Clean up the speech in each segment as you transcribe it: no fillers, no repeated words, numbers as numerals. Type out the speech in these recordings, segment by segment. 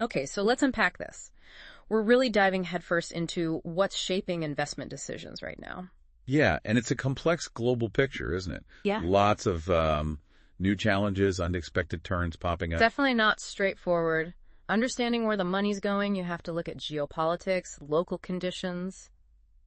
Okay, so let's unpack this. We're really diving headfirst into what's shaping investment decisions right now. Yeah, and it's a complex global picture, isn't it? Yeah. Lots of new challenges, unexpected turns popping up. Definitely not straightforward. Understanding where the money's going, you have to look at geopolitics, local conditions,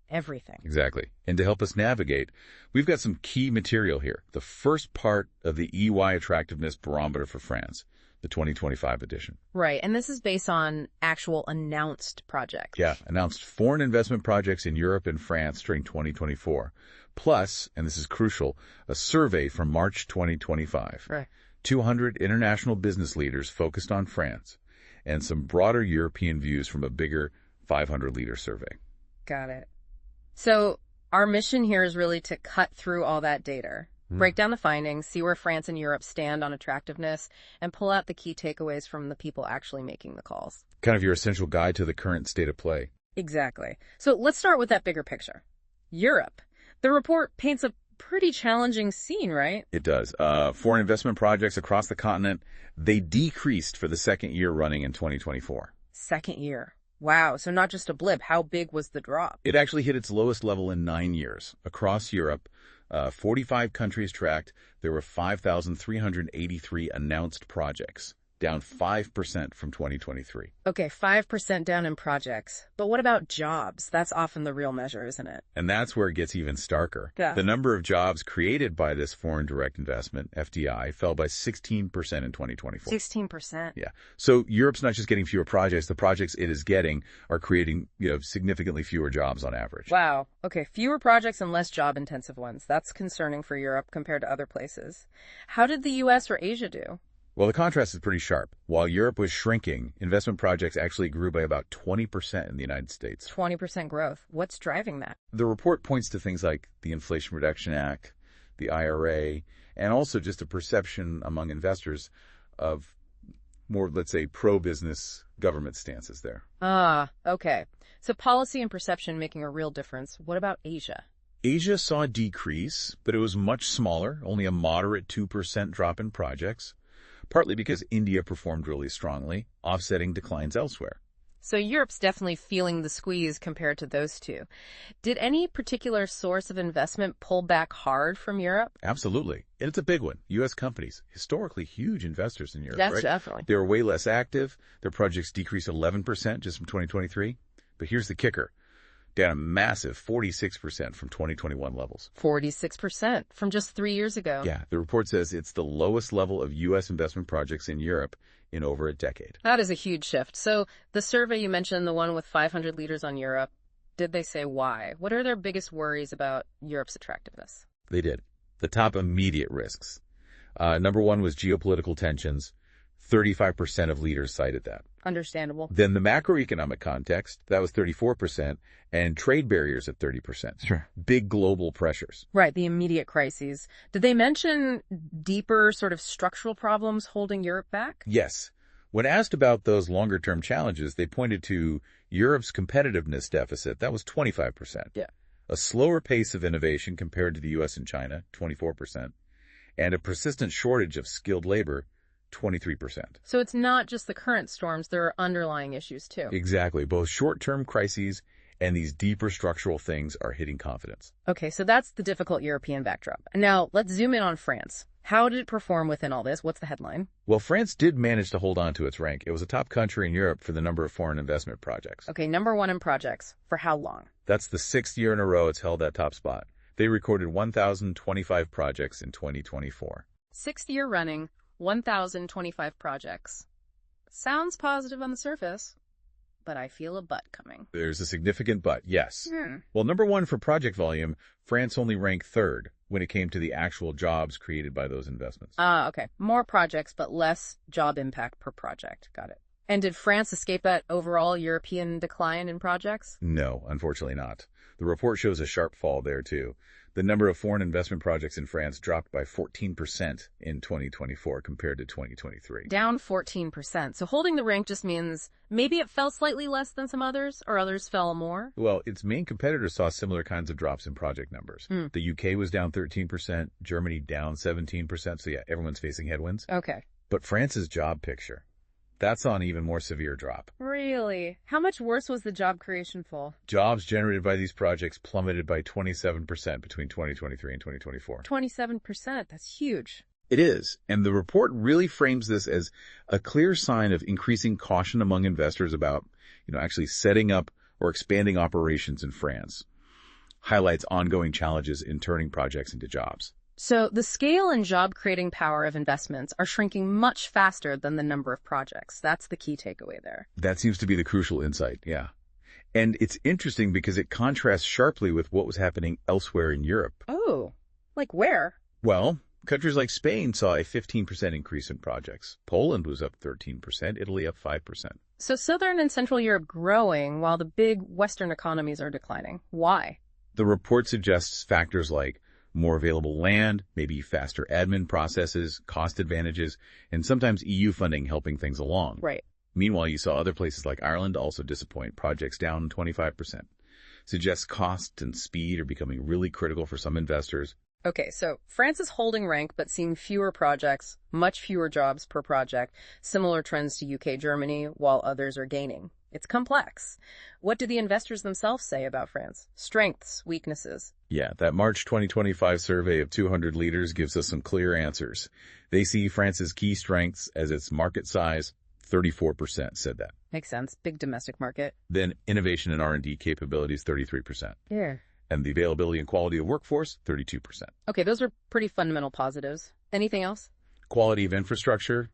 everything. Exactly. And to help us navigate, we've got some key material here. The first part of the EY Attractiveness Barometer for France, the 2025 edition. Right, and this is based on actual announced projects. Yeah, announced foreign investment projects in Europe and France during 2024. Plus, and this is crucial, a survey from March 2025. Right. 200 international business leaders focused on France, and some broader European views from a bigger 500-leader survey. Got it. So our mission here is really to cut through all that data, break down the findings, see where France and Europe stand on attractiveness, and pull out the key takeaways from the people actually making the calls. Kind of your essential guide to the current state of play. Exactly. So let's start with that bigger picture. Europe. The report paints a pretty challenging scene, right? It does. Foreign investment projects across the continent, they decreased for the second year running in 2024. Second year. Wow, so not just a blip. How big was the drop? It actually hit its lowest level in 9 years. Across Europe, 45 countries tracked, there were 5,383 announced projects, down 5% from 2023. Okay, 5% down in projects. But what about jobs? That's often the real measure, isn't it? And that's where it gets even starker. Yeah. The number of jobs created by this foreign direct investment, FDI, fell by 16% in 2024. 16%. Yeah. So Europe's not just getting fewer projects. The projects it is getting are creating, significantly fewer jobs on average. Wow. Okay, fewer projects and less job-intensive ones. That's concerning for Europe compared to other places. How did the U.S. or Asia do? Well, the contrast is pretty sharp. While Europe was shrinking, investment projects actually grew by about 20% in the United States. 20% growth. What's driving that? The report points to things like the Inflation Reduction Act, the IRA, and also just a perception among investors of more, let's say, pro-business government stances there. Ah, okay. So policy and perception making a real difference. What about Asia? Asia saw a decrease, but it was much smaller, only a moderate 2% drop in projects, partly because India performed really strongly, offsetting declines elsewhere. So Europe's definitely feeling the squeeze compared to those two. Did any particular source of investment pull back hard from Europe? Absolutely. And it's a big one. U.S. companies, historically huge investors in Europe, That's right? definitely. They were way less active. Their projects decreased 11% just from 2023. But here's the kicker. Down a massive 46% from 2021 levels. 46% from just 3 years ago. Yeah, the report says it's the lowest level of U.S. investment projects in Europe in over a decade. That is a huge shift. So the survey you mentioned, the one with 500 leaders on Europe, did they say why? What are their biggest worries about Europe's attractiveness? They did. The top immediate risks. Number one was geopolitical tensions. 35% of leaders cited that. Understandable. Then the macroeconomic context, that was 34%, and trade barriers at 30%. Sure. Big global pressures. Right, the immediate crises. Did they mention deeper sort of structural problems holding Europe back? Yes. When asked about those longer-term challenges, they pointed to Europe's competitiveness deficit. That was 25%. Yeah. A slower pace of innovation compared to the U.S. and China, 24%, and a persistent shortage of skilled labor, 23%. So it's not just the current storms, there are underlying issues too. Exactly. Both short-term crises and these deeper structural things are hitting confidence. Okay, so that's the difficult European backdrop. Now, let's zoom in on France. How did it perform within all this? What's the headline? Well, France did manage to hold on to its rank. It was a top country in Europe for the number of foreign investment projects. Okay, number one in projects. For how long? That's the 6th year in a row it's held that top spot. They recorded 1,025 projects in 2024. 6th year running, 1,025 projects. Sounds positive on the surface, but I feel a but coming. There's a significant but, yes. Well, number one for project volume, France only ranked third when it came to the actual jobs created by those investments. Okay. More projects, but less job impact per project. Got it. And did France escape that overall European decline in projects? No, unfortunately not. The report shows a sharp fall there, too. The number of foreign investment projects in France dropped by 14% in 2024 compared to 2023. Down 14%. So holding the rank just means maybe it fell slightly less than some others, or others fell more? Well, its main competitors saw similar kinds of drops in project numbers. The UK was down 13%, Germany down 17%, so yeah, everyone's facing headwinds. Okay. But France's job picture, That's on even more severe drop. Really? How much worse was the job creation fall? Jobs generated by these projects plummeted by 27% between 2023 and 2024. 27%. That's huge. It is, and the report really frames this as a clear sign of increasing caution among investors about, actually setting up or expanding operations in France. Highlights ongoing challenges in turning projects into jobs. So the scale and job-creating power of investments are shrinking much faster than the number of projects. That's the key takeaway there. That seems to be the crucial insight, yeah. And it's interesting because it contrasts sharply with what was happening elsewhere in Europe. Oh, like where? Well, countries like Spain saw a 15% increase in projects. Poland was up 13%, Italy up 5%. So Southern and Central Europe growing while the big Western economies are declining. Why? The report suggests factors like more available land, maybe faster admin processes, cost advantages, and sometimes EU funding helping things along. Right. Meanwhile, you saw other places like Ireland also disappoint, projects down 25%. Suggests cost and speed are becoming really critical for some investors. Okay, so France is holding rank but seeing fewer projects, much fewer jobs per project, similar trends to UK, Germany, while others are gaining. It's complex. What do the investors themselves say about France? Strengths, weaknesses. Yeah, that March 2025 survey of 200 leaders gives us some clear answers. They see France's key strengths as its market size. 34% said that. Makes sense. Big domestic market. Then innovation and R&D capabilities, 33%. Yeah. And the availability and quality of workforce, 32%. Okay, those are pretty fundamental positives. Anything else? Quality of infrastructure,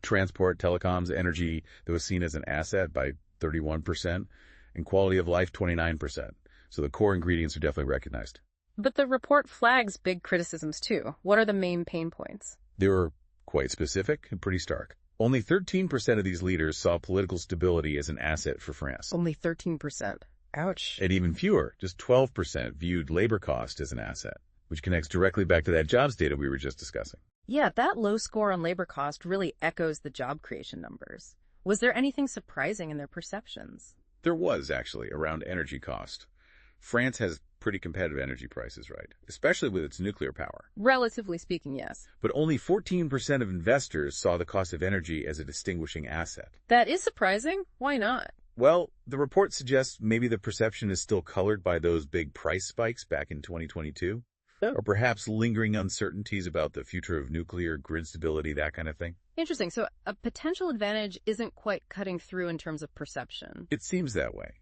transport, telecoms, energy, that was seen as an asset by 31%, and quality of life, 29%. So the core ingredients are definitely recognized. But the report flags big criticisms too. What are the main pain points? They were quite specific and pretty stark. Only 13% of these leaders saw political stability as an asset for France. Only 13%. Ouch. And even fewer, just 12%, viewed labor cost as an asset, which connects directly back to that jobs data we were just discussing. Yeah, that low score on labor cost really echoes the job creation numbers. Was there anything surprising in their perceptions? There was, actually, around energy cost. France has pretty competitive energy prices, right? Especially with its nuclear power. Relatively speaking, yes. But only 14% of investors saw the cost of energy as a distinguishing asset. That is surprising. Why not? Well, the report suggests maybe the perception is still colored by those big price spikes back in 2022. Or perhaps lingering uncertainties about the future of nuclear, grid stability, that kind of thing. Interesting. So a potential advantage isn't quite cutting through in terms of perception. It seems that way.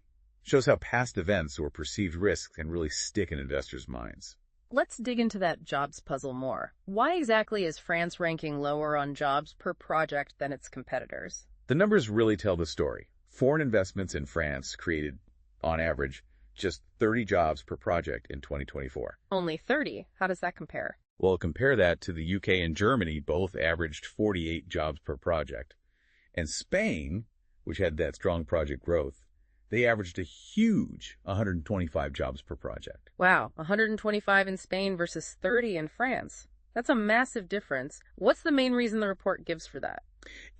Shows how past events or perceived risks can really stick in investors' minds. Let's dig into that jobs puzzle more. Why exactly is France ranking lower on jobs per project than its competitors? The numbers really tell the story. Foreign investments in France created, on average, just 30 jobs per project in 2024. Only 30? How does that compare? Well, compare that to the UK and Germany, both averaged 48 jobs per project. And Spain, which had that strong project growth, they averaged a huge 125 jobs per project. Wow, 125 in Spain versus 30 in France. That's a massive difference. What's the main reason the report gives for that?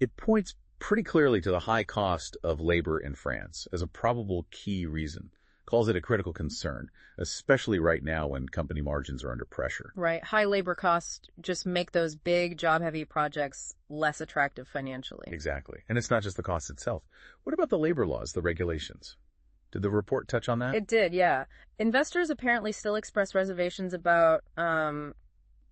It points pretty clearly to the high cost of labor in France as a probable key reason. Calls it a critical concern, especially right now when company margins are under pressure. Right. High labor costs just make those big job-heavy projects less attractive financially. Exactly. And it's not just the cost itself. What about the labor laws, the regulations? Did the report touch on that? It did, yeah. Investors apparently still express reservations about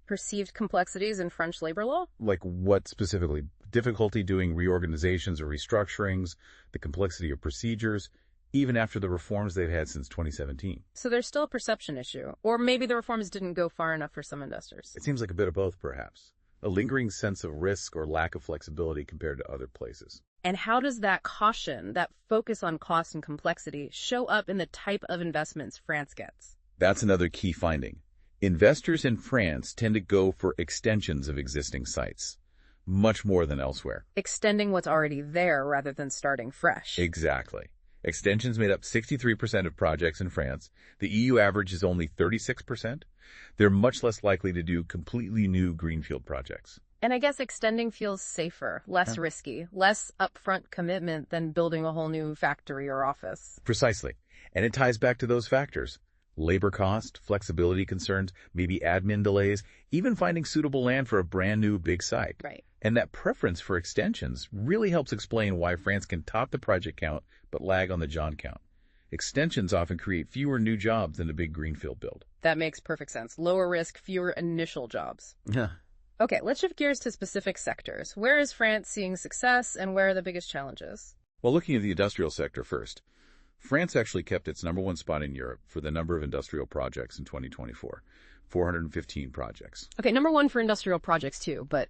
perceived complexities in French labor law. Like what specifically? Difficulty doing reorganizations or restructurings, the complexity of procedures, even after the reforms they've had since 2017. So there's still a perception issue. Or maybe the reforms didn't go far enough for some investors. It seems like a bit of both, perhaps. A lingering sense of risk or lack of flexibility compared to other places. And how does that caution, that focus on cost and complexity, show up in the type of investments France gets? That's another key finding. Investors in France tend to go for extensions of existing sites, much more than elsewhere. Extending what's already there rather than starting fresh. Exactly. Extensions made up 63% of projects in France. The EU average is only 36%. They're much less likely to do completely new greenfield projects. And I guess extending feels safer, less risky, less upfront commitment than building a whole new factory or office. Precisely. And it ties back to those factors. Labor cost, flexibility concerns, maybe admin delays, even finding suitable land for a brand new big site. Right. And that preference for extensions really helps explain why France can top the project count but lag on the job count. Extensions often create fewer new jobs than a big greenfield build. That makes perfect sense. Lower risk, fewer initial jobs. Yeah. Okay, let's shift gears to specific sectors. Where is France seeing success and where are the biggest challenges? Well, looking at the industrial sector first, France actually kept its #1 spot in Europe for the number of industrial projects in 2024, 415 projects. Okay, number one for industrial projects too, but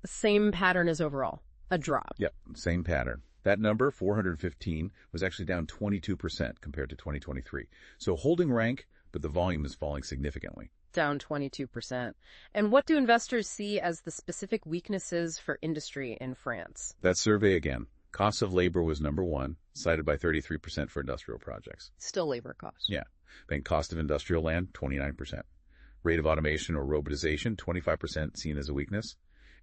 the same pattern as overall, a drop. Yep, same pattern. That number, 415, was actually down 22% compared to 2023. So holding rank, but the volume is falling significantly. Down 22%. And what do investors see as the specific weaknesses for industry in France? That survey again. Cost of labor was #1, cited by 33% for industrial projects. Still labor costs. Yeah. Then cost of industrial land, 29%. Rate of automation or robotization, 25% seen as a weakness.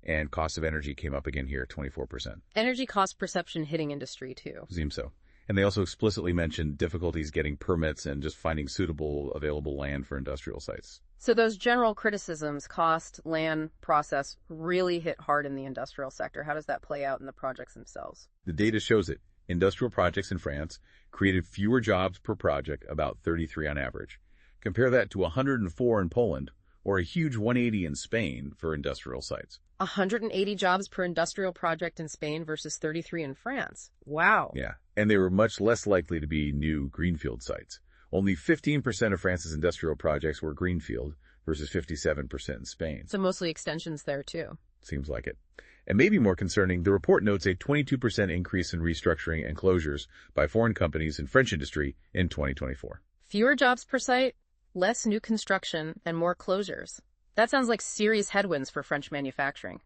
And cost of energy came up again here, 24%. Energy cost perception hitting industry too. Seems so. And they also explicitly mentioned difficulties getting permits and just finding suitable available land for industrial sites. So those general criticisms, cost, land, process, really hit hard in the industrial sector. How does that play out in the projects themselves? The data shows it. Industrial projects in France created fewer jobs per project, about 33 on average. Compare that to 104 in Poland, or a huge 180 in Spain for industrial sites. 180 jobs per industrial project in Spain versus 33 in France. Wow. Yeah, and they were much less likely to be new greenfield sites. Only 15% of France's industrial projects were greenfield versus 57% in Spain. So mostly extensions there too. Seems like it. And maybe more concerning, the report notes a 22% increase in restructuring and closures by foreign companies in French industry in 2024. Fewer jobs per site, less new construction, and more closures. That sounds like serious headwinds for French manufacturing.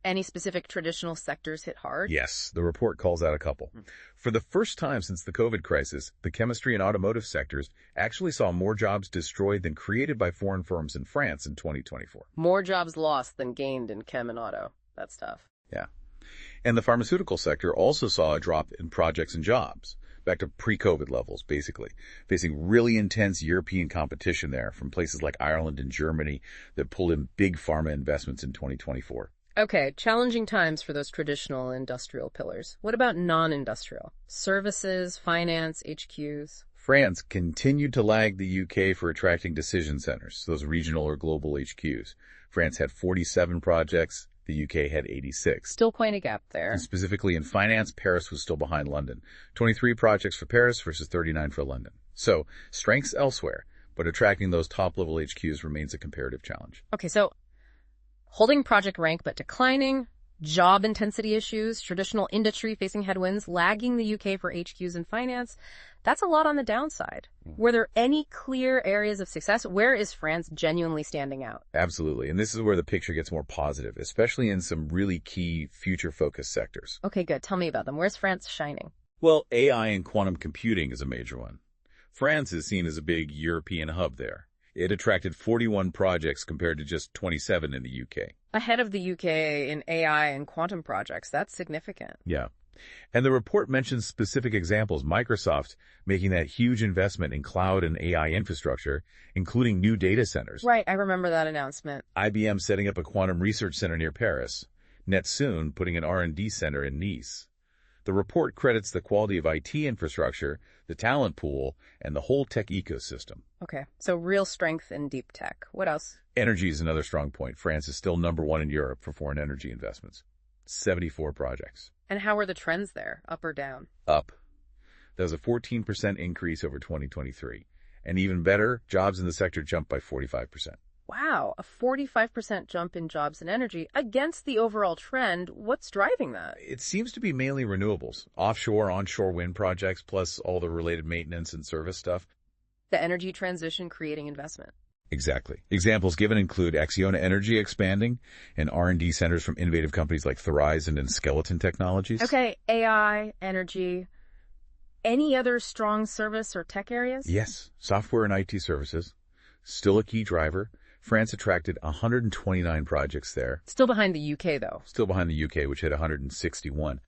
Any specific traditional sectors hit hard? Yes, the report calls out a couple. For the first time since the COVID crisis, the chemistry and automotive sectors actually saw more jobs destroyed than created by foreign firms in France in 2024. More jobs lost than gained in chem and auto. That's tough. Yeah. And the pharmaceutical sector also saw a drop in projects and jobs, back to pre-COVID levels, basically, facing really intense European competition there from places like Ireland and Germany that pulled in big pharma investments in 2024. Okay, challenging times for those traditional industrial pillars. What about non-industrial? Services, finance, HQs? France continued to lag the UK for attracting decision centers, those regional or global HQs. France had 47 projects, the UK had 86. Still quite a gap there. And specifically in finance, Paris was still behind London. 23 projects for Paris versus 39 for London. So, strengths elsewhere, but attracting those top-level HQs remains a comparative challenge. Okay, so holding project rank but declining, job intensity issues, traditional industry facing headwinds, lagging the UK for HQs and finance. That's a lot on the downside. Were there any clear areas of success? Where is France genuinely standing out? Absolutely. And this is where the picture gets more positive, especially in some really key future-focused sectors. Okay, good. Tell me about them. Where's France shining? Well, AI and quantum computing is a major one. France is seen as a big European hub there. It attracted 41 projects compared to just 27 in the UK. Ahead of the UK in AI and quantum projects. That's significant. Yeah. And the report mentions specific examples, Microsoft making that huge investment in cloud and AI infrastructure, including new data centers. Right, I remember that announcement. IBM setting up a quantum research center near Paris. Netsoon putting an R&D center in Nice. The report credits the quality of IT infrastructure, the talent pool, and the whole tech ecosystem. Okay, so real strength in deep tech. What else? Energy is another strong point. France is still #1 in Europe for foreign energy investments. 74 projects. And how are the trends there, up or down? Up. That was a 14% increase over 2023. And even better, jobs in the sector jumped by 45%. Wow, a 45% jump in jobs and energy against the overall trend. What's driving that? It seems to be mainly renewables, offshore, onshore wind projects, plus all the related maintenance and service stuff. The energy transition creating investment. Exactly. Examples given include Acciona Energy expanding and R&D centers from innovative companies like Thorizon and Skeleton Technologies. Okay, AI, energy. Any other strong service or tech areas? Yes, software and IT services. Still a key driver. France attracted 129 projects there. Still behind the UK, though. Still behind the UK, which had 161.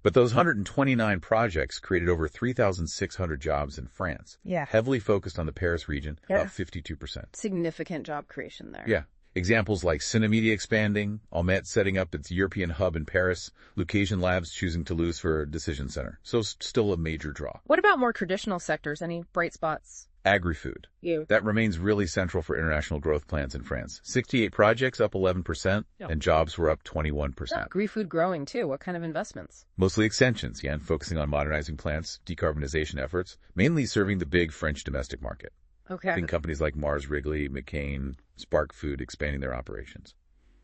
But those 129 projects created over 3,600 jobs in France. Yeah. Heavily focused on the Paris region, Yeah. about 52%. Significant job creation there. Yeah. Examples like Cinemedia expanding, Almet setting up its European hub in Paris, Lucasian Labs choosing Toulouse for a decision center. So still a major draw. What about more traditional sectors? Any bright spots? Agri-food. That remains really central for international growth plans in France. 68 projects, up 11%, and jobs were up 21%. Agri-food growing too. What kind of investments? Mostly extensions, and focusing on modernizing plants, decarbonization efforts, mainly serving the big French domestic market. Okay. Think companies like Mars Wrigley, McCain, Spark Food expanding their operations.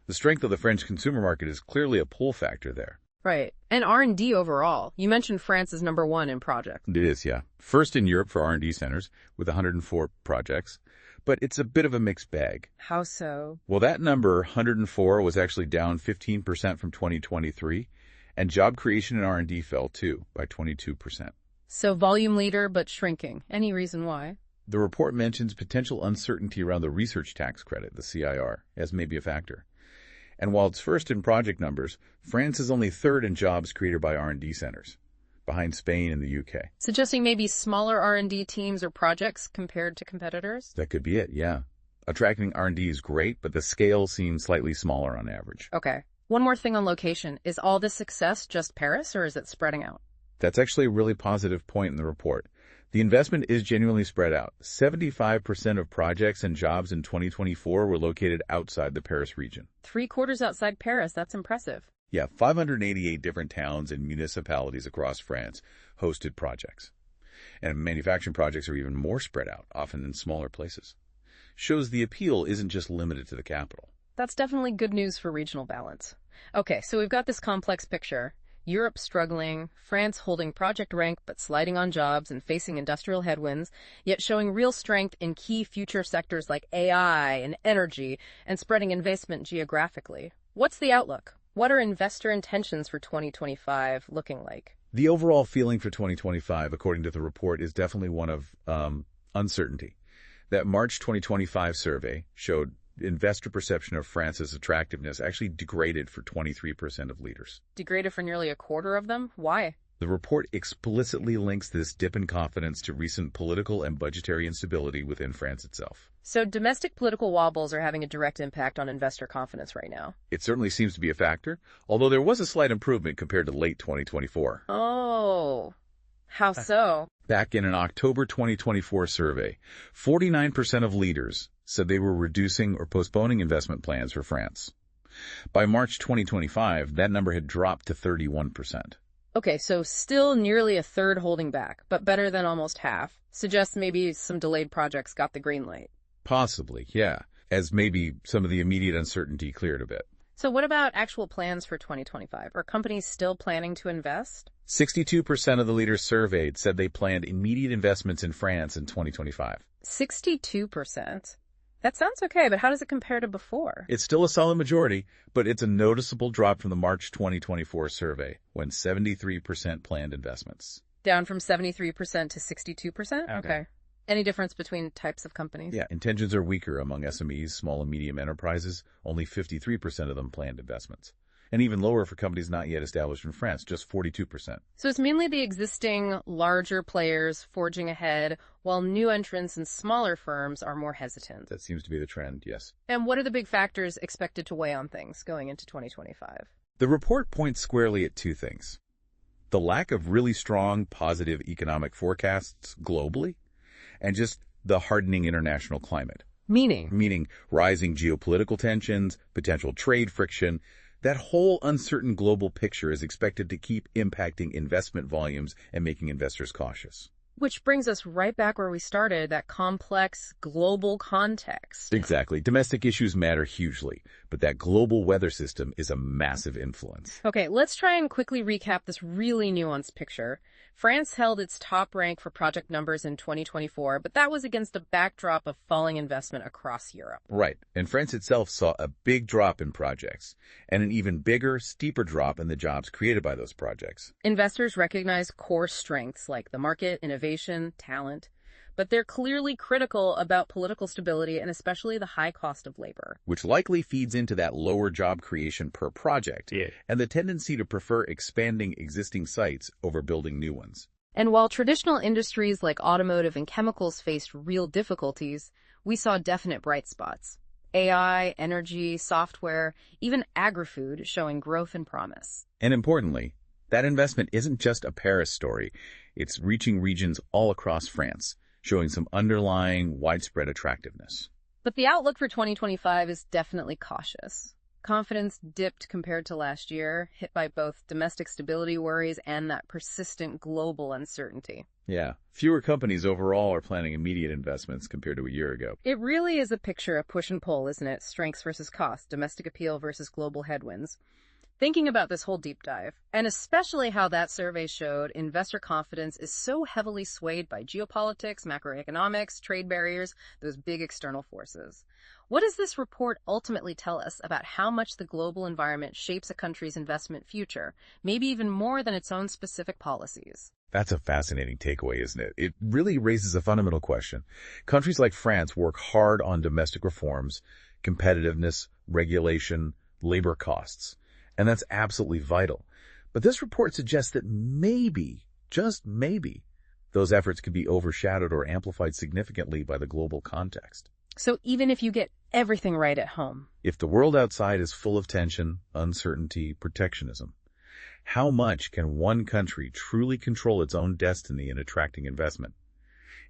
The strength of the French consumer market is clearly a pull factor there. Right. And R&D overall. You mentioned France is number one in projects. It is, yeah. First in Europe for R&D centers with 104 projects, but it's a bit of a mixed bag. How so? Well, that number, 104, was actually down 15% from 2023, and job creation in R&D fell too, by 22%. So volume leader, but shrinking. Any reason why? The report mentions potential uncertainty around the research tax credit, the CIR, as maybe a factor. And while it's first in project numbers, France is only third in jobs created by R&D centers, behind Spain and the UK. Suggesting maybe smaller R&D teams or projects compared to competitors? That could be it, yeah. Attracting R&D is great, but the scale seems slightly smaller on average. Okay. One more thing on location. Is all this success just Paris, or is it spreading out? That's actually a really positive point in the report. The investment is genuinely spread out. 75% of projects and jobs in 2024 were located outside the Paris region. 3/4 outside Paris. That's impressive. Yeah, 588 different towns and municipalities across France hosted projects. And manufacturing projects are even more spread out, often in smaller places. Shows the appeal isn't just limited to the capital. That's definitely good news for regional balance. Okay, so we've got this complex picture. Europe struggling, France holding project rank but sliding on jobs and facing industrial headwinds, yet showing real strength in key future sectors like AI and energy and spreading investment geographically. What's the outlook? What are investor intentions for 2025 looking like? The overall feeling for 2025, according to the report, is definitely one of uncertainty. That March 2025 survey showed investor perception of France's attractiveness actually degraded for 23% of leaders. Degraded for nearly a quarter of them? Why? The report explicitly links this dip in confidence to recent political and budgetary instability within France itself. So domestic political wobbles are having a direct impact on investor confidence right now. It certainly seems to be a factor, although there was a slight improvement compared to late 2024. Oh, how so? Back in an October 2024 survey, 49% of leaders said they were reducing or postponing investment plans for France. By March 2025, that number had dropped to 31%. Okay, so still nearly a third holding back, but better than almost half. Suggests maybe some delayed projects got the green light. Possibly, yeah, as maybe some of the immediate uncertainty cleared a bit. So what about actual plans for 2025? Are companies still planning to invest? 62% of the leaders surveyed said they planned immediate investments in France in 2025. 62%? That sounds okay, but how does it compare to before? It's still a solid majority, but it's a noticeable drop from the March 2024 survey, when 73% planned investments. Down from 73% to 62%? Okay. Any difference between types of companies? Yeah, intentions are weaker among SMEs, small and medium enterprises. Only 53% of them planned investments. And even lower for companies not yet established in France, just 42%. So it's mainly the existing larger players forging ahead, while new entrants and smaller firms are more hesitant. That seems to be the trend, yes. And what are the big factors expected to weigh on things going into 2025? The report points squarely at two things. The lack of really strong, positive economic forecasts globally, and just the hardening international climate. Meaning rising geopolitical tensions, potential trade friction. That whole uncertain global picture is expected to keep impacting investment volumes and making investors cautious. Which brings us right back where we started, that complex global context. Exactly. Domestic issues matter hugely, but that global weather system is a massive influence. Okay, let's try and quickly recap this really nuanced picture. France held its top rank for project numbers in 2024, but that was against a backdrop of falling investment across Europe. Right, and France itself saw a big drop in projects, and an even bigger, steeper drop in the jobs created by those projects. Investors recognize core strengths like the market, innovation, talent, but they're clearly critical about political stability and especially the high cost of labor. Which likely feeds into that lower job creation per project and the tendency to prefer expanding existing sites over building new ones. And while traditional industries like automotive and chemicals faced real difficulties, we saw definite bright spots. AI, energy, software, even agri-food showing growth and promise. And importantly, that investment isn't just a Paris story. It's reaching regions all across France, showing some underlying widespread attractiveness. But the outlook for 2025 is definitely cautious. Confidence dipped compared to last year, hit by both domestic stability worries and that persistent global uncertainty. Yeah, fewer companies overall are planning immediate investments compared to a year ago. It really is a picture of push and pull, isn't it? Strengths versus cost, domestic appeal versus global headwinds. Thinking about this whole deep dive, and especially how that survey showed investor confidence is so heavily swayed by geopolitics, macroeconomics, trade barriers, those big external forces. What does this report ultimately tell us about how much the global environment shapes a country's investment future, maybe even more than its own specific policies? That's a fascinating takeaway, isn't it? It really raises a fundamental question. Countries like France work hard on domestic reforms, competitiveness, regulation, labor costs. And that's absolutely vital. But this report suggests that maybe, just maybe, those efforts could be overshadowed or amplified significantly by the global context. So even if you get everything right at home, if the world outside is full of tension, uncertainty, protectionism, how much can one country truly control its own destiny in attracting investment?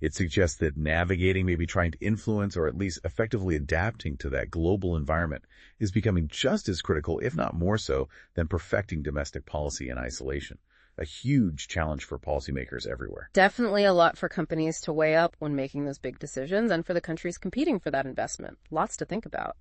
It suggests that navigating, maybe trying to influence or at least effectively adapting to that global environment is becoming just as critical, if not more so, than perfecting domestic policy in isolation. A huge challenge for policymakers everywhere. Definitely a lot for companies to weigh up when making those big decisions and for the countries competing for that investment. Lots to think about.